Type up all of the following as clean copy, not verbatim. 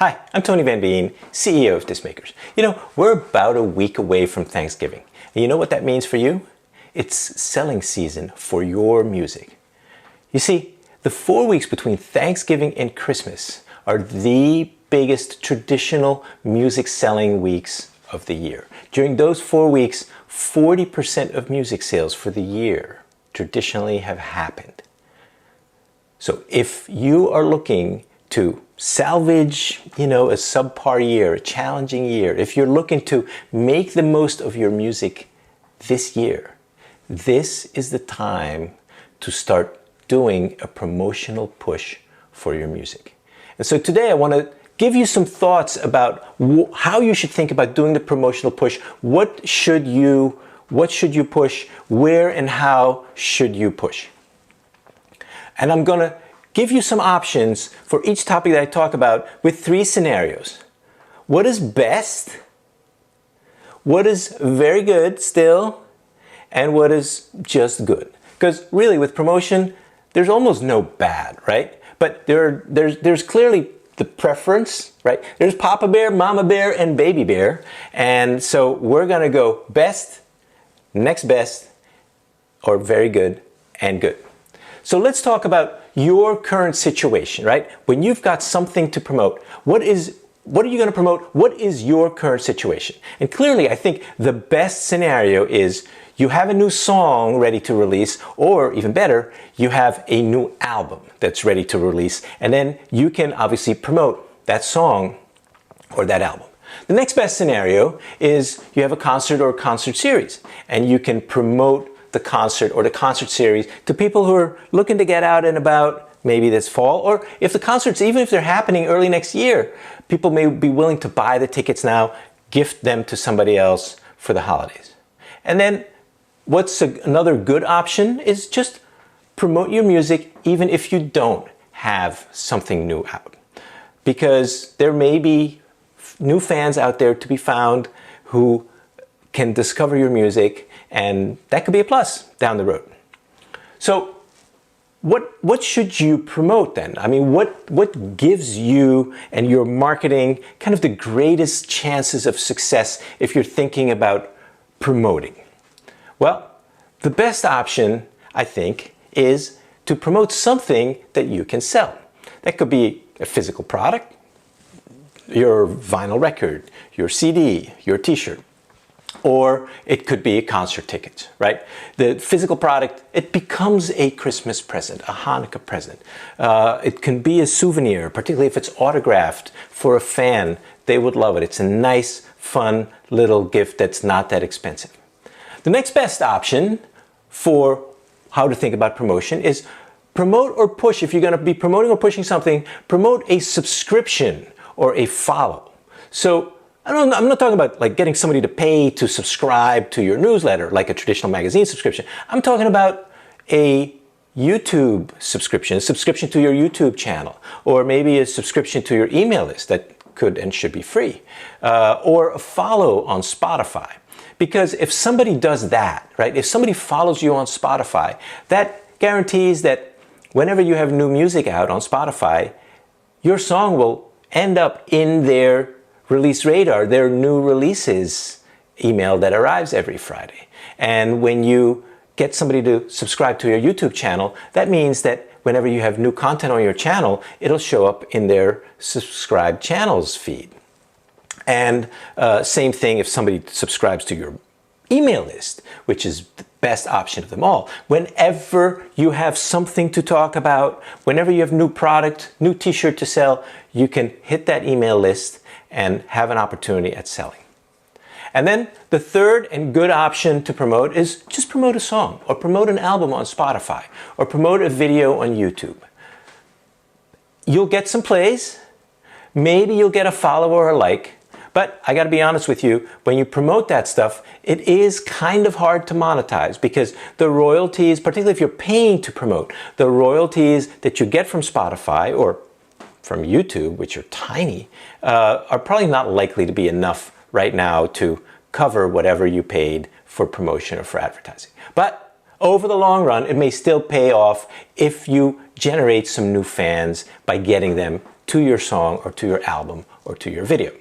Hi, I'm Tony Van Veen, CEO of Discmakers. You know, we're about a week away from Thanksgiving. And you know what that means for you? It's selling season for your music. You see, the 4 weeks between Thanksgiving and Christmas are the biggest traditional music selling weeks of the year. During those 4 weeks, 40% of music sales for the year traditionally have happened. So if you are looking to salvage, a subpar year, a challenging year, if you're looking to make the most of your music this year, this is the time to start doing a promotional push for your music. And so today I want to give you some thoughts about how you should think about doing the promotional push. What should you push? Where and how should you push? And I'm going to give you some options for each topic that I talk about with 3 scenarios. What is best? What is very good still? And what is just good? Because really with promotion, there's almost no bad, right? But there's clearly the preference, right? There's Papa Bear, Mama Bear, and Baby Bear. And so we're gonna go best, next best, or very good and good. So let's talk about your current situation, right? When you've got something to promote, what are you going to promote? What is your current situation? And clearly, I think the best scenario is you have a new song ready to release, or even better, you have a new album that's ready to release, and then you can obviously promote that song or that album. The next best scenario is you have a concert or a concert series, and you can promote the concert or the concert series to people who are looking to get out and about maybe this fall, or if the concerts, even if they're happening early next year, people may be willing to buy the tickets now, gift them to somebody else for the holidays. And then another good option is just promote your music even if you don't have something new out. Because there may be new fans out there to be found who can discover your music, and that could be a plus down the road. So what should you promote then? I mean, what gives you and your marketing kind of the greatest chances of success if you're thinking about promoting? Well, the best option, I think, is to promote something that you can sell. That could be a physical product, your vinyl record, your CD, your t-shirt. Or it could be a concert ticket, right? The physical product, it becomes a Christmas present, a Hanukkah present. It can be a souvenir, particularly if it's autographed for a fan. They would love it. It's a nice, fun little gift that's not that expensive. The next best option for how to think about promotion is promote or push. If you're going to be promoting or pushing something, promote a subscription or a follow. So I'm not talking about like getting somebody to pay to subscribe to your newsletter, like a traditional magazine subscription. I'm talking about a YouTube subscription, a subscription to your YouTube channel, or maybe a subscription to your email list that could and should be free, or a follow on Spotify. Because if somebody does that, right, if somebody follows you on Spotify, that guarantees that whenever you have new music out on Spotify, your song will end up in their release radar, their new releases email that arrives every Friday. And when you get somebody to subscribe to your YouTube channel, that means that whenever you have new content on your channel, it'll show up in their subscribed channels feed. And same thing if somebody subscribes to your email list, which is the best option of them all. Whenever you have something to talk about, whenever you have new product, new t-shirt to sell, you can hit that email list and have an opportunity at selling. And then the third and good option to promote is just promote a song, or promote an album on Spotify, or promote a video on YouTube. You'll get some plays, maybe you'll get a follow or a like, but I gotta be honest with you, when you promote that stuff, it is kind of hard to monetize because the royalties, particularly if you're paying to promote, the royalties that you get from Spotify or from YouTube, which are tiny, are probably not likely to be enough right now to cover whatever you paid for promotion or for advertising. But over the long run, it may still pay off if you generate some new fans by getting them to your song or to your album or to your video.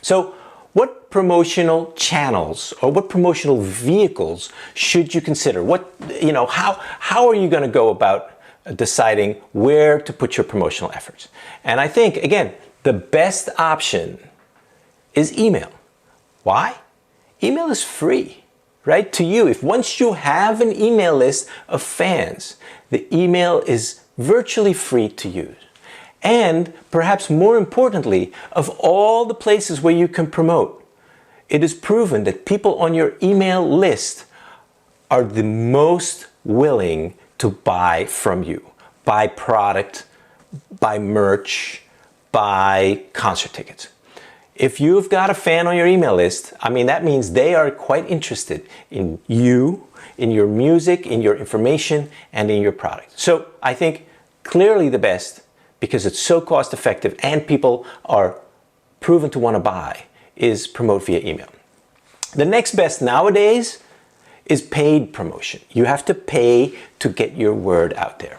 So what promotional channels or what promotional vehicles should you consider? How are you going to go about deciding where to put your promotional efforts? And I think, again, the best option is email. Why? Email is free, right? To you, if once you have an email list of fans, the email is virtually free to use. And perhaps more importantly, of all the places where you can promote, it is proven that people on your email list are the most willing to buy from you, buy product, buy merch, buy concert tickets. If you've got a fan on your email list, that means they are quite interested in you, in your music, in your information, and in your product. So I think clearly the best, because it's so cost effective and people are proven to want to buy, is promote via email. The next best nowadays is paid promotion. You have to pay to get your word out there.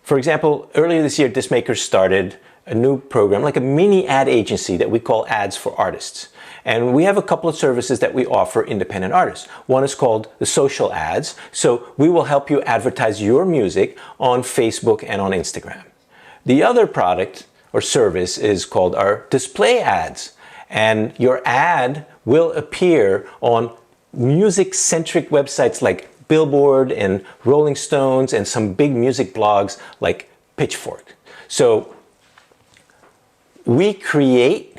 For example, earlier this year, Discmakers started a new program, like a mini ad agency that we call Ads for Artists. And we have a couple of services that we offer independent artists. One is called the social ads. So we will help you advertise your music on Facebook and on Instagram. The other product or service is called our display ads. And your ad will appear on music-centric websites like Billboard and Rolling Stones and some big music blogs like Pitchfork. So we create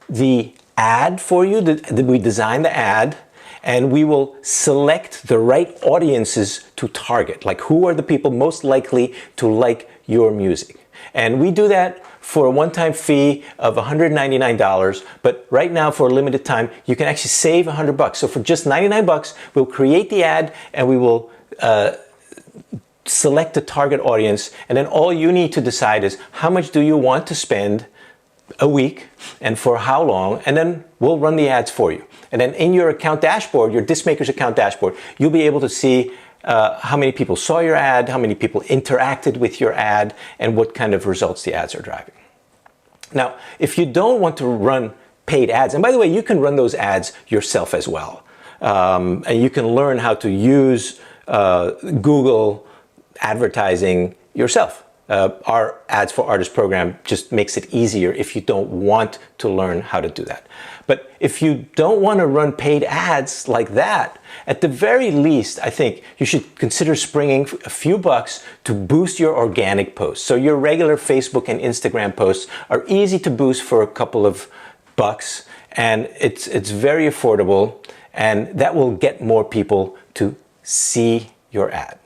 the ad for you, we design the ad, and we will select the right audiences to target, like who are the people most likely to like your music. And we do that for a one-time fee of $199, but right now for a limited time, you can actually save $100. So for just $99, we'll create the ad and we will select the target audience, and then all you need to decide is how much do you want to spend a week and for how long, and then we'll run the ads for you. And then in your account dashboard, your Discmakers account dashboard, you'll be able to see how many people saw your ad, how many people interacted with your ad, and what kind of results the ads are driving. Now, if you don't want to run paid ads, and by the way, you can run those ads yourself as well. And you can learn how to use Google advertising yourself. Our Ads for Artists program just makes it easier if you don't want to learn how to do that. But if you don't want to run paid ads like that, at the very least, I think you should consider springing a few bucks to boost your organic posts. So your regular Facebook and Instagram posts are easy to boost for a couple of bucks, and it's very affordable, and that will get more people to see your ad.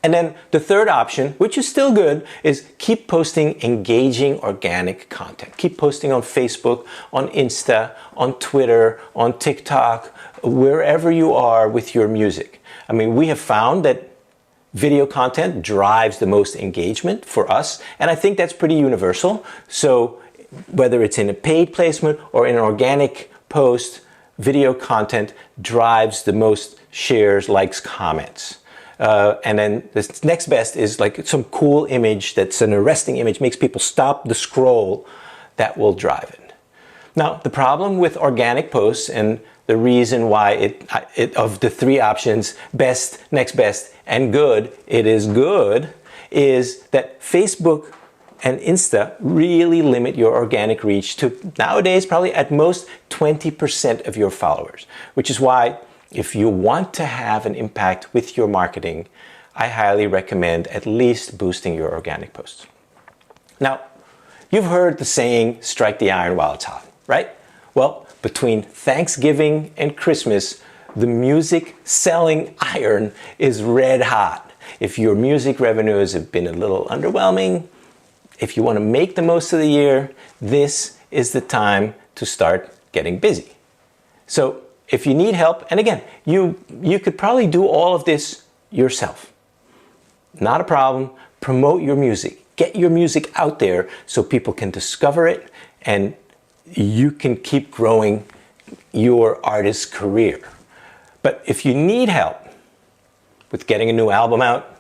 And then the third option, which is still good, is keep posting engaging organic content. Keep posting on Facebook, on Insta, on Twitter, on TikTok, wherever you are with your music. We have found that video content drives the most engagement for us, and I think that's pretty universal. So whether it's in a paid placement or in an organic post, video content drives the most shares, likes, comments. And then the next best is like some cool image that's an arresting image, makes people stop the scroll, that will drive it. Now, the problem with organic posts, and the reason why of the three options, best, next best, and good, it is good, is that Facebook and Insta really limit your organic reach to nowadays probably at most 20% of your followers, which is why if you want to have an impact with your marketing, I highly recommend at least boosting your organic posts. Now, you've heard the saying, strike the iron while it's hot, right? Well, between Thanksgiving and Christmas, the music selling iron is red hot. If your music revenues have been a little underwhelming, if you want to make the most of the year, this is the time to start getting busy. So if you need help, and again, you could probably do all of this yourself. Not a problem. Promote your music. Get your music out there so people can discover it and you can keep growing your artist's career. But if you need help with getting a new album out,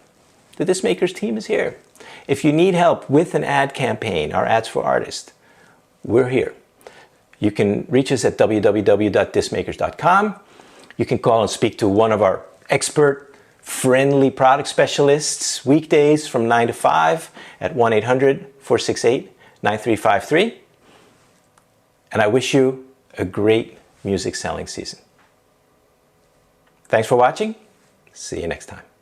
the Discmakers team is here. If you need help with an ad campaign, our Ads for Artists, we're here. You can reach us at www.discmakers.com. You can call and speak to one of our expert, friendly product specialists weekdays from 9 to 5 at 1-800-468-9353. And I wish you a great music selling season. Thanks for watching. See you next time.